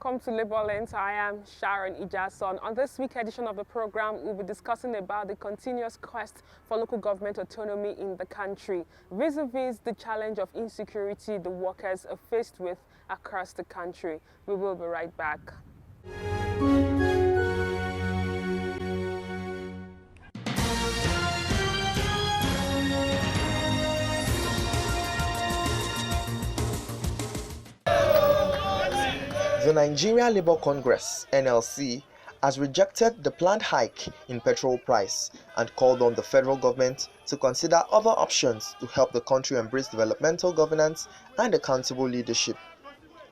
welcome to Labour Lens. I am Sharon Ijason. On this week's edition of the program, we'll be discussing about the continuous quest for local government autonomy in the country, vis-a-vis the challenge of insecurity the workers are faced with across the country. We will be right back. The Nigeria Labour Congress, NLC, has rejected the planned hike in petrol price and called on the federal government to consider other options to help the country embrace developmental governance and accountable leadership.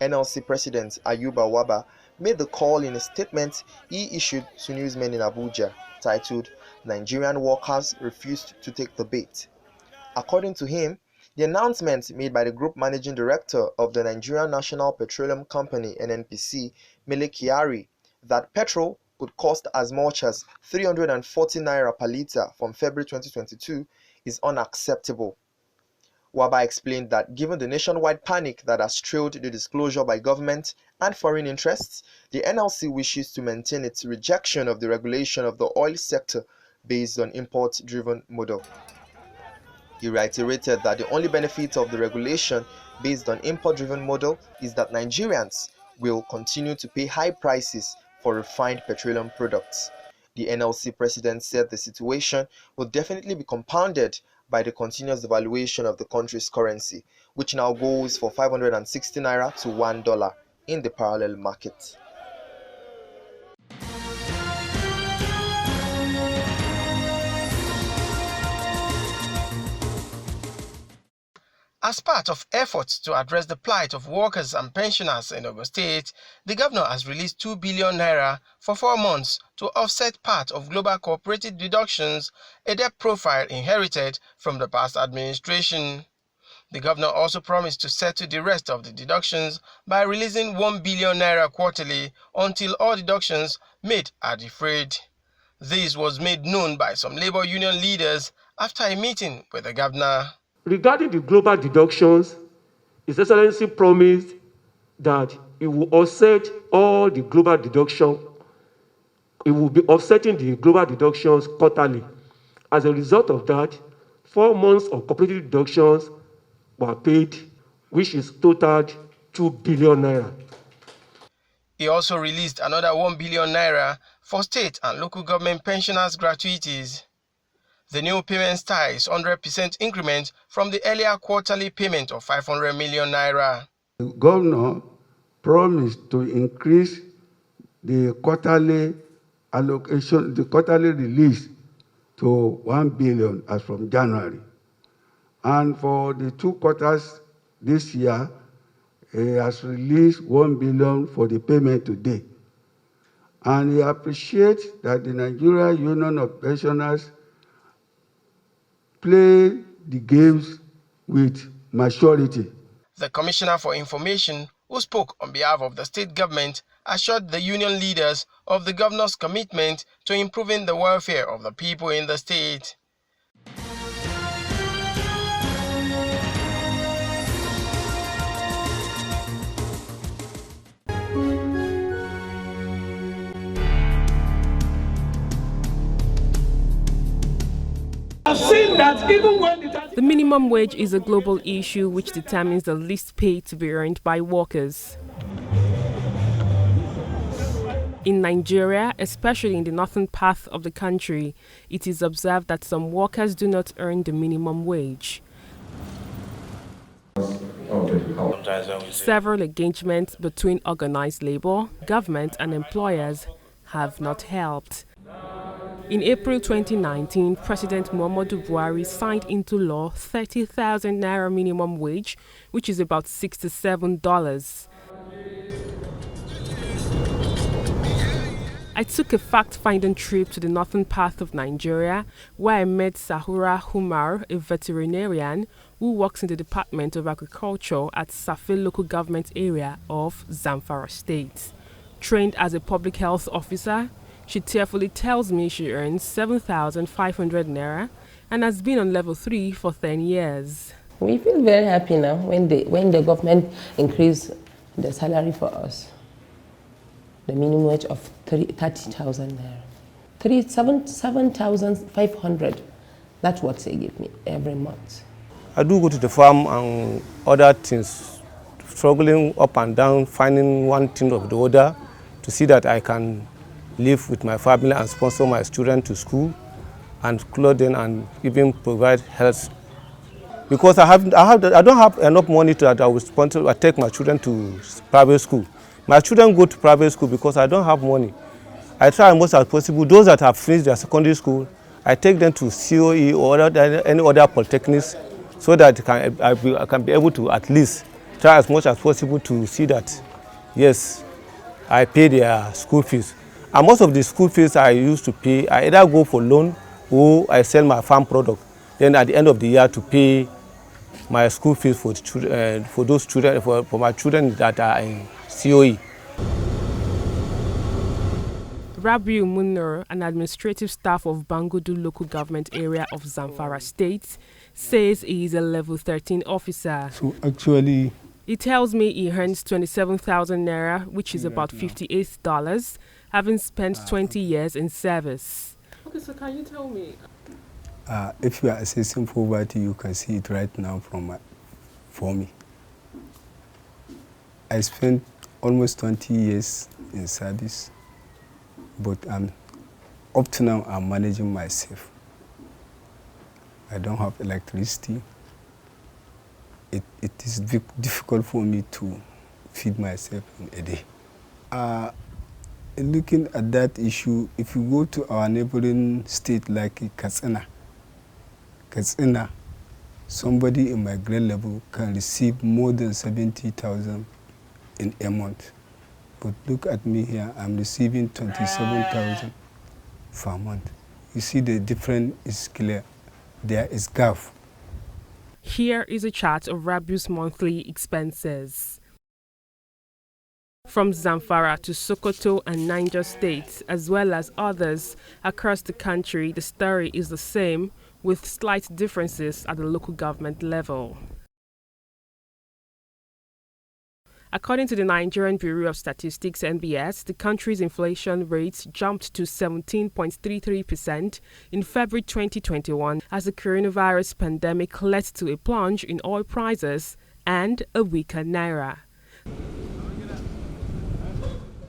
NLC President Ayuba Waba made the call in a statement he issued to newsmen in Abuja, titled "Nigerian Workers Refused to Take the Bait." According to him, the announcement made by the Group Managing Director of the Nigerian National Petroleum Company (NNPC), Mele Kyari, that petrol could cost as much as 340 naira per litre from February 2022 is unacceptable. Waba explained that given the nationwide panic that has trailed the disclosure by government and foreign interests, the NLC wishes to maintain its rejection of the regulation of the oil sector based on import-driven model. He reiterated that the only benefit of the regulation based on import-driven model is that Nigerians will continue to pay high prices for refined petroleum products. The NLC president said the situation will definitely be compounded by the continuous devaluation of the country's currency, which now goes for 560 naira to $1 in the parallel market. As part of efforts to address the plight of workers and pensioners in Ogun State, the governor has released 2 billion naira for 4 months to offset part of global cooperative deductions, a debt profile inherited from the past administration. The governor also promised to settle the rest of the deductions by releasing 1 billion naira quarterly until all deductions made are defrayed. This was made known by some labor union leaders after a meeting with the governor. Regarding the global deductions, His Excellency promised that it will offset all the global deductions. It will be offsetting the global deductions quarterly. As a result of that, 4 months of cooperative deductions were paid, which is totaled 2 billion naira. He also released another 1 billion naira for state and local government pensioners' gratuities. The new payment style is 100% increment from the earlier quarterly payment of 500 million naira. The governor promised to increase the quarterly allocation, the quarterly release to 1 billion as from January. And for the 2 quarters this year, he has released 1 billion for the payment today. And he appreciates that the Nigeria Union of Pensioners play the games with maturity. The Commissioner for Information, who spoke on behalf of the state government, assured the union leaders of the governor's commitment to improving the welfare of the people in the state. The minimum wage is a global issue which determines the least pay to be earned by workers. In Nigeria, especially in the northern part of the country, it is observed that some workers do not earn the minimum wage. Several engagements between organized labor, government and employers have not helped. In April 2019, President Muhammadu Buhari signed into law 30,000 naira minimum wage, which is about $67. I took a fact-finding trip to the northern part of Nigeria, where I met Sahura Humar, a veterinarian who works in the Department of Agriculture at Safi local government area of Zamfara State. Trained as a public health officer, she tearfully tells me she earns 7,500 naira and has been on level 3 for 10 years. We feel very happy now when the government increased the salary for us. the minimum wage of 30,000 naira. 7,500. That's what they give me every month. I do go to the farm and other things, struggling up and down, finding one thing or the other to see that I can live with my family and sponsor my children to school and clothing and even provide health. Because I don't have enough money to that I will sponsor. I take my children to private school. My children go to private school because I don't have money. I try as much as possible. Those that have finished their secondary school, I take them to COE or any other polytechnics so that I can be able to at least try as much as possible to see that, yes, I pay their school fees. And most of the school fees I used to pay, I either go for loan or I sell my farm product. Then at the end of the year to pay my school fees for those children, for my children that are in COE. Rabiu Munir, an administrative staff of Bangudu local government area of Zamfara state, says he is a level 13 officer. So actually, he tells me he earns 27,000 naira, which is about $58, having spent 20 years in service. Okay, so can you tell me? If you are assessing poverty, you can see it right now for me. I spent almost 20 years in service, but up to now I'm managing myself. I don't have electricity. It is difficult for me to feed myself in a day. Looking at that issue, if you go to our neighboring state like Katsina, somebody in my grade level can receive more than 70,000 in a month. But look at me here, I'm receiving 27,000 per month. You see the difference is clear. There is gap. Here is a chart of Rabiu's monthly expenses. From Zamfara to Sokoto and Niger states, as well as others across the country, the story is the same, with slight differences at the local government level. According to the Nigerian Bureau of Statistics (NBS), the country's inflation rate jumped to 17.33% in February 2021 as the coronavirus pandemic led to a plunge in oil prices and a weaker naira.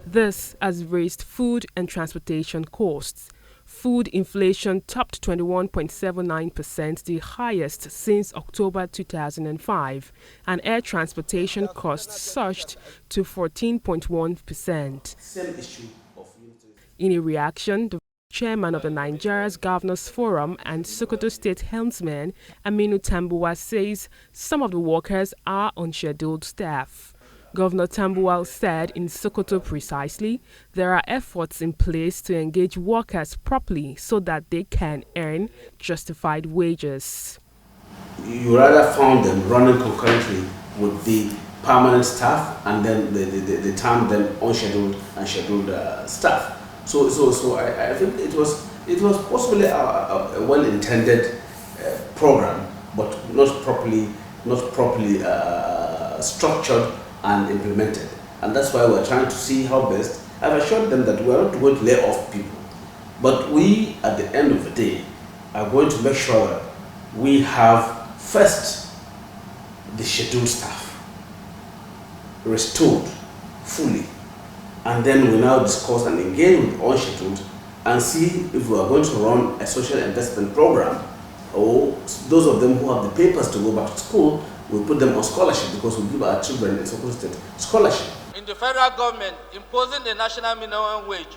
This has raised food and transportation costs. Food inflation topped 21.79%, the highest since October 2005, and air transportation costs surged to 14.1%. In a reaction, the chairman of the Nigeria's Governors Forum and Sokoto State helmsman, Aminu Tambuwa, says some of the workers are unscheduled staff. Governor Tambuwal said in Sokoto precisely, there are efforts in place to engage workers properly so that they can earn justified wages. You rather found them running concurrently with the permanent staff and then they termed them unscheduled and scheduled staff. So I think it was possibly a well-intended program, but not properly structured and implemented. And that's why we're trying to see how best. I've assured them that we're not going to lay off people, but we, at the end of the day, are going to make sure that we have first the scheduled staff restored fully, and then we now discuss and engage with unscheduled and see if we are going to run a social investment program, or those of them who have the papers to go back to school, we put them on scholarship because we give our children in Sokoto State scholarship. In the federal government imposing the national minimum wage.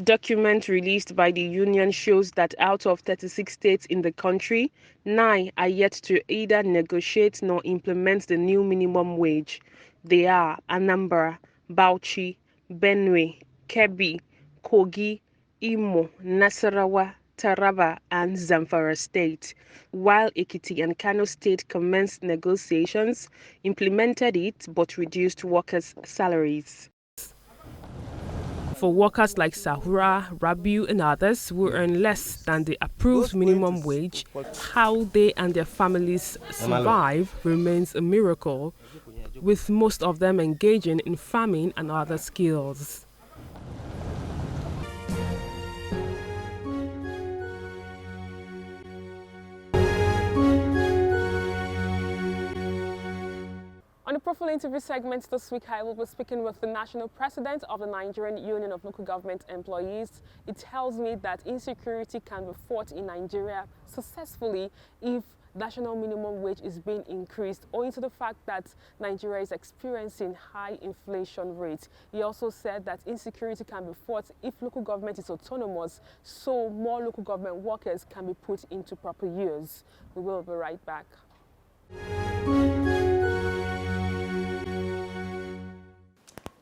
Document released by the union shows that out of 36 states in the country, 9 are yet to either negotiate nor implement the new minimum wage. They are Anambra, Bauchi, Benue, Kebbi, Kogi, Imo, Nasarawa, Taraba and Zamfara State, while Ekiti and Kano State commenced negotiations, implemented it but reduced workers' salaries. For workers like Sahura, Rabiu and others who earn less than the approved minimum wage, how they and their families survive remains a miracle, with most of them engaging in farming and other skills. On the Profile Interview segment this week, I will be speaking with the National President of the Nigerian Union of Local Government Employees. It tells me that insecurity can be fought in Nigeria successfully if national minimum wage is being increased, owing to the fact that Nigeria is experiencing high inflation rates. He also said that insecurity can be fought if local government is autonomous, so more local government workers can be put into proper use. We will be right back.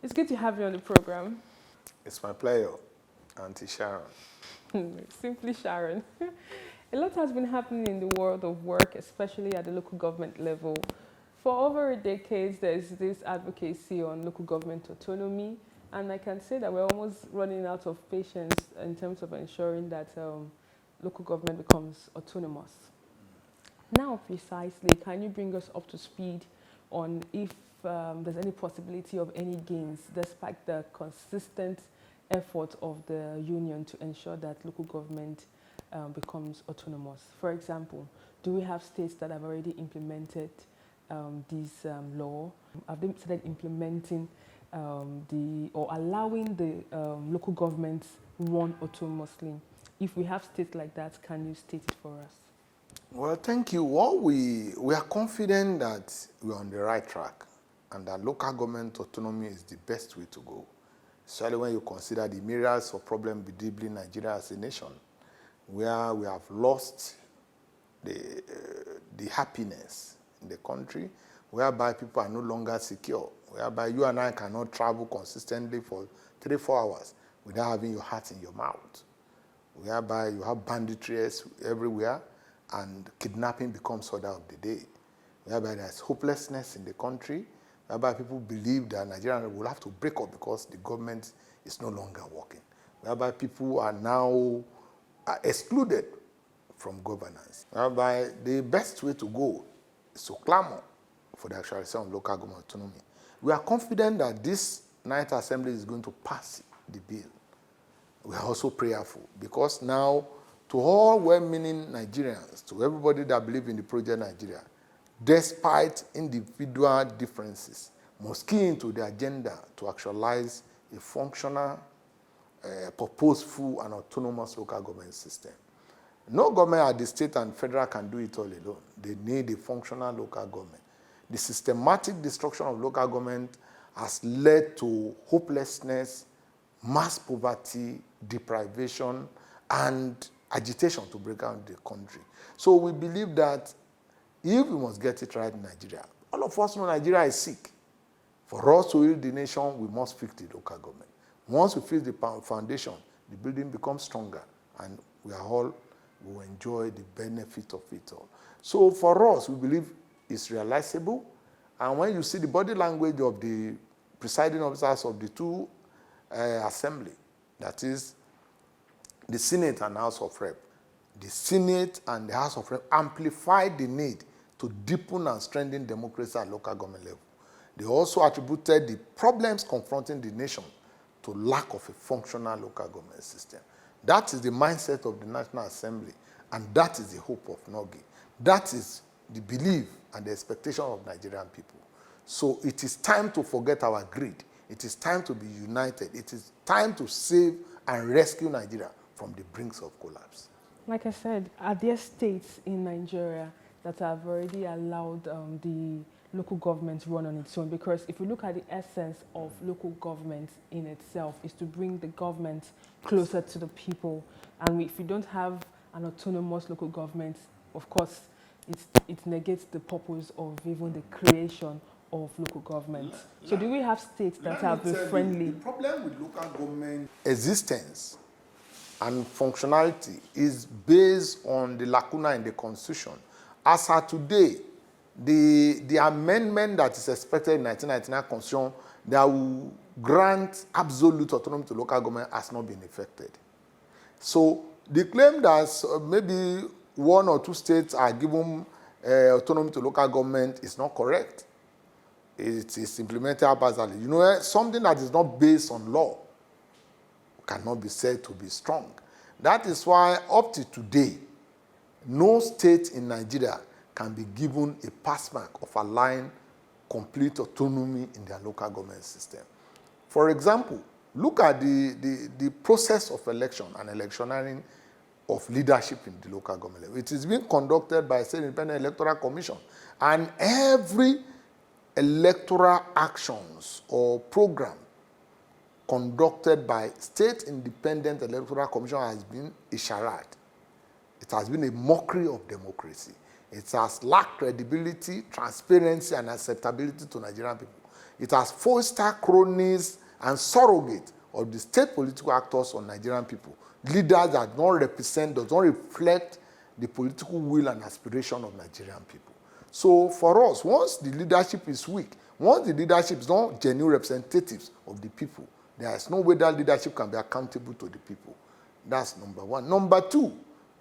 It's good to have you on the program. It's my pleasure, Auntie Sharon. Simply Sharon. A lot has been happening in the world of work, especially at the local government level. For over a decade, there's this advocacy on local government autonomy, and I can say that we're almost running out of patience in terms of ensuring that local government becomes autonomous. Now, precisely, can you bring us up to speed on if there's any possibility of any gains despite the consistent effort of the union to ensure that local government becomes autonomous? For example, do we have states that have already implemented this law? Have they started implementing or allowing the local governments run autonomously? If we have states like that, can you state it for us? Well, thank you. We are confident that we're on the right track and that local government autonomy is the best way to go, especially when you consider the myriads of problems bedeving Nigeria as a nation, where we have lost the happiness in the country, whereby people are no longer secure, whereby you and I cannot travel consistently for 3-4 hours without having your heart in your mouth, whereby you have banditries everywhere and kidnapping becomes order of the day, whereby there's hopelessness in the country, whereby people believe that Nigeria will have to break up because the government is no longer working, whereby people are now excluded from governance, whereby the best way to go is to clamor for the actualization of local government autonomy. We are confident that this Ninth Assembly is going to pass the bill. We are also prayerful because now, to all well-meaning Nigerians, to everybody that believes in the project Nigeria, despite individual differences, must key into the agenda to actualize a functional, purposeful, and autonomous local government system. No government at the state and federal can do it all alone. They need a functional local government. The systematic destruction of local government has led to hopelessness, mass poverty, deprivation, and agitation to break out the country. So we believe that if we must get it right in Nigeria, all of us know Nigeria is sick. For us to heal the nation, we must fix the local government. Once we fix the foundation, the building becomes stronger, and we will enjoy the benefit of it all. So for us, we believe it's realizable. And when you see the body language of the presiding officers of the two assembly, that is the Senate and House of Rep, the Senate and the House of Rep amplified the need to deepen and strengthen democracy at local government level. They also attributed the problems confronting the nation to lack of a functional local government system. That is the mindset of the National Assembly, and that is the hope of NULGE. That is the belief and the expectation of Nigerian people. So it is time to forget our greed. It is time to be united. It is time to save and rescue Nigeria from the brinks of collapse. Like I said, are there states in Nigeria that have already allowed the local government to run on its own? Because if you look at the essence of local government in itself is to bring the government closer to the people. And if you don't have an autonomous local government, of course, it negates the purpose of even the creation of local government. So do we have states that have been friendly? The problem with local government existence and functionality is based on the lacuna in the Constitution. As of today, the amendment that is expected in 1999 Constitution that will grant absolute autonomy to local government has not been effected. So the claim that maybe 1 or 2 states are given autonomy to local government is not correct. It is implemented haphazardly. You know, something that is not based on law cannot be said to be strong. That is why up to today, no state in Nigeria can be given a pass mark of allowing complete autonomy in their local government system. For example, look at the process of election and electioneering of leadership in the local government level. It is being conducted by a state independent electoral commission, and every electoral actions or program conducted by state independent electoral commission has been a charade. It has been a mockery of democracy. It has lacked credibility, transparency, and acceptability to Nigerian people. It has fostered cronies and surrogates of the state political actors on Nigerian people. Leaders that don't represent, does not reflect the political will and aspiration of Nigerian people. So for us, once the leadership is weak, once the leadership is not genuine representatives of the people, there is no way that leadership can be accountable to the people. That's number one. Number two,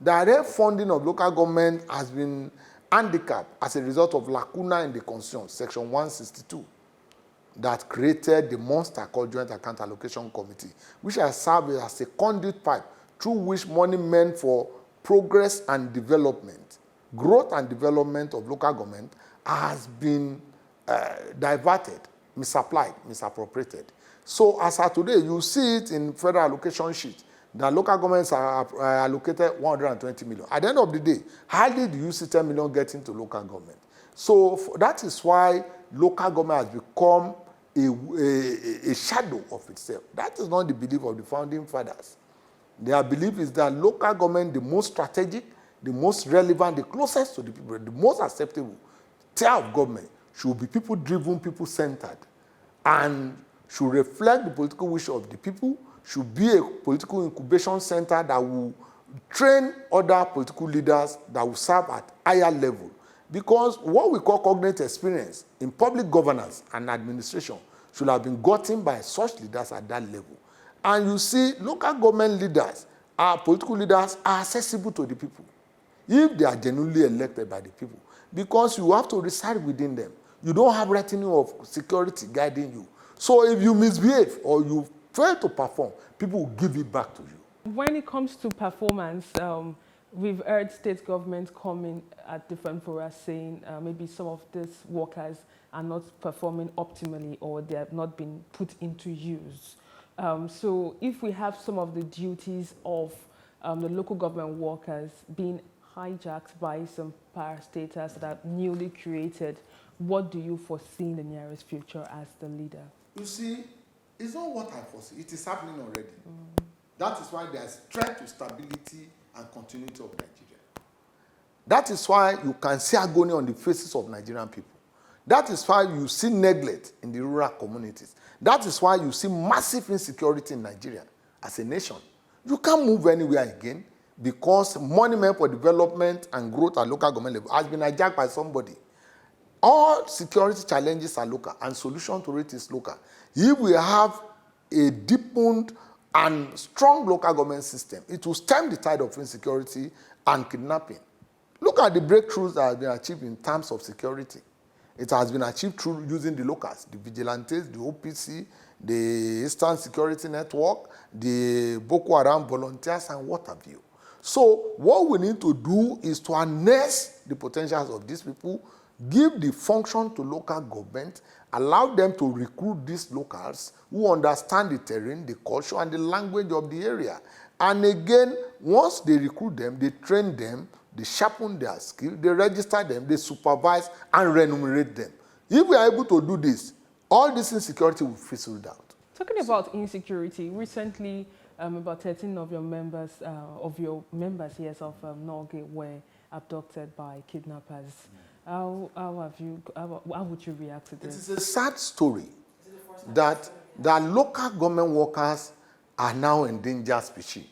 direct funding of local government has been handicapped as a result of lacuna in the Constitution, Section 162, that created the monster called Joint Account Allocation Committee, which has served as a conduit pipe through which money meant for progress and development, growth and development of local government has been diverted, misapplied, misappropriated. So as of today, you see it in federal allocation sheet that local governments are allocated 120 million. At the end of the day, hardly do you see 10 million get into local government. So that is why local government has become a shadow of itself. That is not the belief of the founding fathers. Their belief is that local government, the most strategic, the most relevant, the closest to the people, the most acceptable tier of government should be people-driven, people-centered, and should reflect the political wish of the people, should be a political incubation center that will train other political leaders that will serve at higher level. Because what we call cognate experience in public governance and administration should have been gotten by such leaders at that level. And you see, local government leaders, our political leaders, are accessible to the people if they are genuinely elected by the people. Because you have to reside within them. You don't have retinue of security guiding you. So if you misbehave or you fail to perform, people will give it back to you. When it comes to performance, we've heard state governments coming at different fora saying maybe some of these workers are not performing optimally or they have not been put into use. So if we have some of the duties of the local government workers being hijacked by some parastatals that are newly created, what do you foresee in the nearest future as the leader? You see, it's not what I foresee. It is happening already. That is why there is threat to stability and continuity of Nigeria. That is why you can see agony on the faces of Nigerian people. That is why you see neglect in the rural communities. That is why you see massive insecurity in Nigeria as a nation. You can't move anywhere again because money meant for development and growth at local government level has been hijacked by somebody. All security challenges are local and solution to it is local. If we have a deepened and strong local government system, it will stem the tide of insecurity and kidnapping. Look at the breakthroughs that have been achieved in terms of security. It has been achieved through using the locals, the vigilantes, the OPC, the Eastern Security Network, the Boko Haram volunteers, and what have you. So what we need to do is to harness the potentials of these people, give the function to local government, allow them to recruit these locals who understand the terrain, the culture, and the language of the area. And again, once they recruit them, they train them, they sharpen their skill, they register them, they supervise and remunerate them. If we are able to do this, all this insecurity will fizzle out. Talking about insecurity, recently about 13 of your members, of NULGE were abducted by kidnappers. How would you react to this? It is a sad story that local government workers are now endangered species.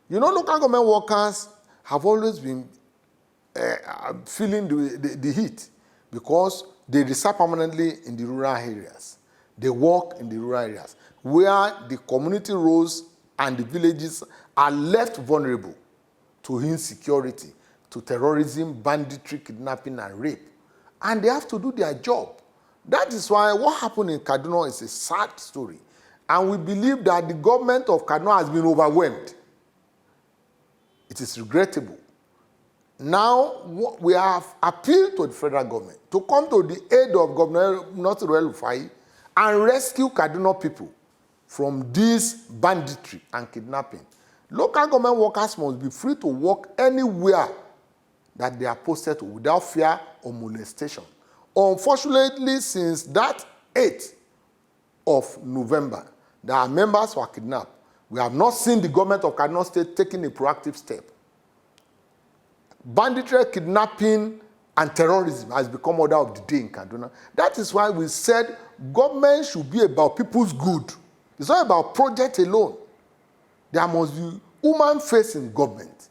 You know, local government workers have always been feeling the heat because they reside permanently in the rural areas. They work in the rural areas where the community roads and the villages are left vulnerable to insecurity, to terrorism, banditry, kidnapping, and rape. And they have to do their job. That is why what happened in Kaduna is a sad story. And we believe that the government of Kaduna has been overwhelmed. It is regrettable. Now, we have appealed to the federal government to come to the aid of Governor El-Rufai and rescue Kaduna people from this banditry and kidnapping. Local government workers must be free to work anywhere that they are posted to without fear or molestation. Unfortunately, since that 8th of November, that our members were kidnapped, we have not seen the government of Kaduna State taking a proactive step. Banditry, kidnapping, and terrorism has become order of the day in Kaduna. That is why we said government should be about people's good. It's not about project alone. There must be human face in government.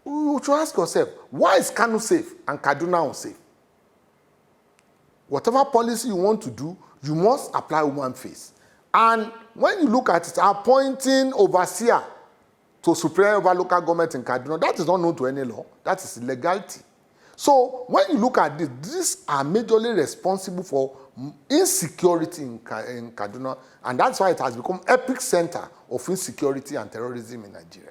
You should ask yourself, why is Kano safe and Kaduna unsafe? Whatever policy you want to do, you must apply human face. And when you look at it, appointing overseer to superior over local government in Kaduna, that is not known to any law. That is illegality. So when you look at this, these are majorly responsible for insecurity in Kaduna, and that's why it has become epic center of insecurity and terrorism in Nigeria.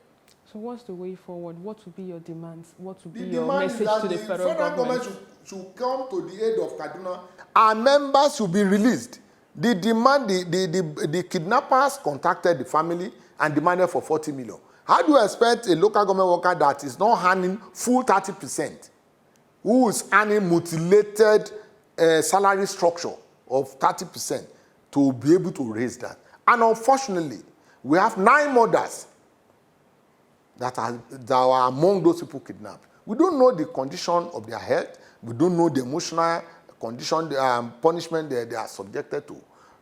So what's the way forward? What would be your demands? What would be your message to the federal government? Should come to the aid of Kaduna. Our members should be released. The demand, the kidnappers contacted the family and demanded for 40 million. How do you expect a local government worker that is not earning full 30%, who is earning mutilated salary structure of 30%, to be able to raise that? And unfortunately, we have 9 mothers that are among those people kidnapped. We don't know the condition of their health. We don't know the emotional condition, punishment they are subjected to.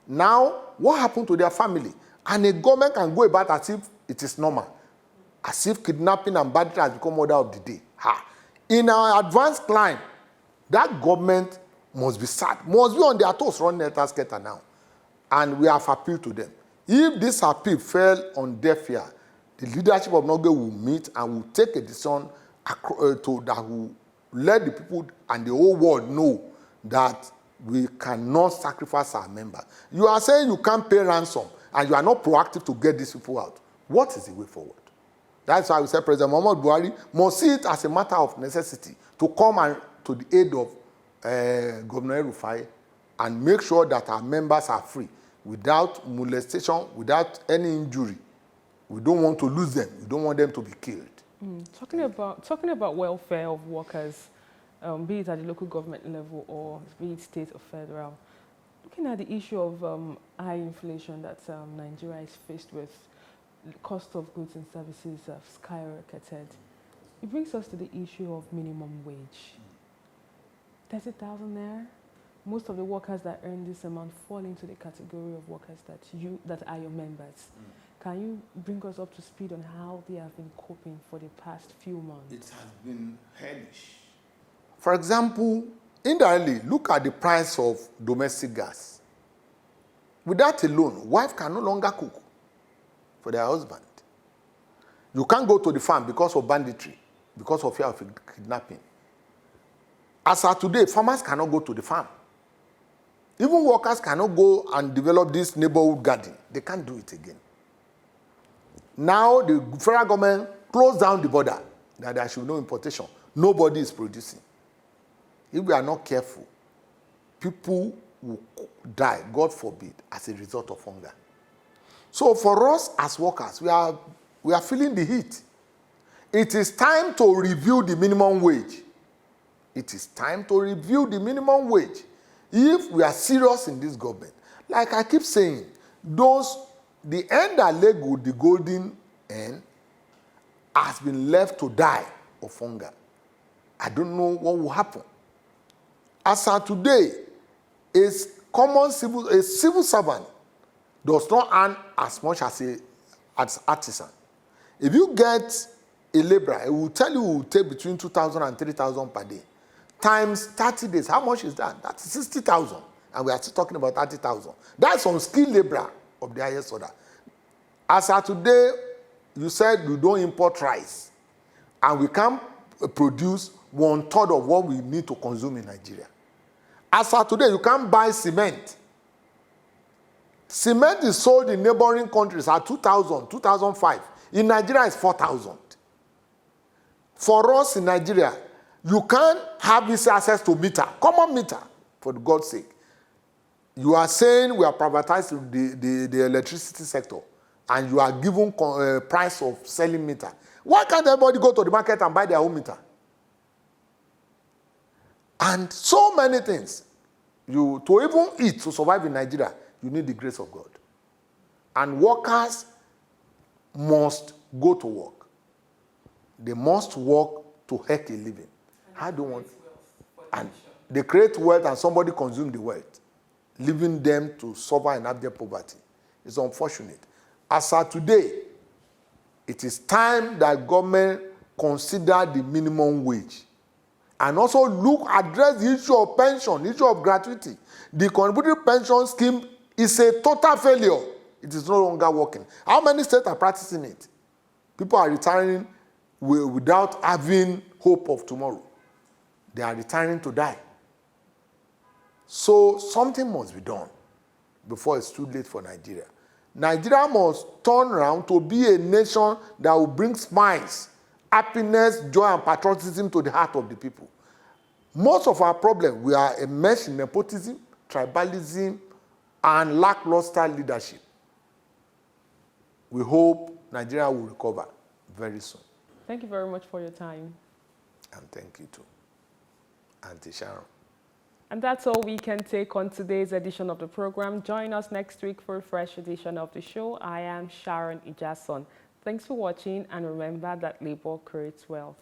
Now, what happened to their family? And a government can go about as if it is normal, as if kidnapping and banditry has become order of the day. In our advanced climb, that government must be sad, must be on their toes running their task now. And we have appealed to them. If this appeal fell on deaf ear, the leadership of NULGE will meet and will take a decision that will let the people and the whole world know that we cannot sacrifice our members. You are saying you can't pay ransom and you are not proactive to get these people out. What is the way forward? That's why we said President Muhammadu Buhari must see it as a matter of necessity to come and to the aid of Governor El-Rufai and make sure that our members are free without molestation, without any injury. We don't want to lose them. We don't want them to be killed. Talking about welfare of workers, be it at the local government level or be it state or federal, looking at the issue of high inflation that Nigeria is faced with, the cost of goods and services have skyrocketed. It brings us to the issue of minimum wage. 30,000 naira. Most of the workers that earn this amount fall into the category of workers that are your members. Can you bring us up to speed on how they have been coping for the past few months? It has been hellish. For example, indirectly, look at the price of domestic gas. With that alone, wife can no longer cook for their husband. You can't go to the farm because of banditry, because of fear of kidnapping. As of today, farmers cannot go to the farm. Even workers cannot go and develop this neighborhood garden. They can't do it again. Now the federal government closed down the border, that there should be no importation. Nobody is producing. If we are not careful, people will die, God forbid, as a result of hunger. So for us as workers, we are feeling the heat. It is time to review the minimum wage. It is time to review the minimum wage. If we are serious in this government, like I keep saying, the end that leg with the golden end has been left to die of hunger. I don't know what will happen. As of today, a civil servant does not earn as much as artisan. If you get a laborer, it will tell you it will take between 2,000 and 3,000 per day. Times 30 days, how much is that? That's 60,000. And we are still talking about 30,000. That's on skilled laborer of the highest order. As of today, you said you don't import rice. And we can produce 1/3 of what we need to consume in Nigeria. As of today, you can't buy cement. Cement is sold in neighboring countries at 2,000, 2,005. In Nigeria, it's 4,000. For us in Nigeria, you can't have this access to meter, common meter, for God's sake. You are saying we are privatizing the electricity sector, and you are given price of selling meter. Why can't everybody go to the market and buy their own meter? And so many things. To even eat, to survive in Nigeria, you need the grace of God. And workers must go to work. They must work to make a living. How do you want? And they create wealth and somebody consumes the wealth, leaving them to suffer in abject poverty. It's unfortunate. As of today, it is time that government consider the minimum wage and also address the issue of pension, the issue of gratuity. The contributory pension scheme is a total failure. It is no longer working. How many states are practicing it? People are retiring without having hope of tomorrow. They are retiring to die. So something must be done before it's too late for Nigeria. Nigeria must turn around to be a nation that will bring smiles, happiness, joy, and patriotism to the heart of the people. Most of our problems, we are immersed in nepotism, tribalism, and lackluster leadership. We hope Nigeria will recover very soon. Thank you very much for your time. And thank you too, Auntie Sharon. And that's all we can take on today's edition of the program. Join us next week for a fresh edition of the show. I am Sharon Ijason. Thanks for watching, and remember that labor creates wealth.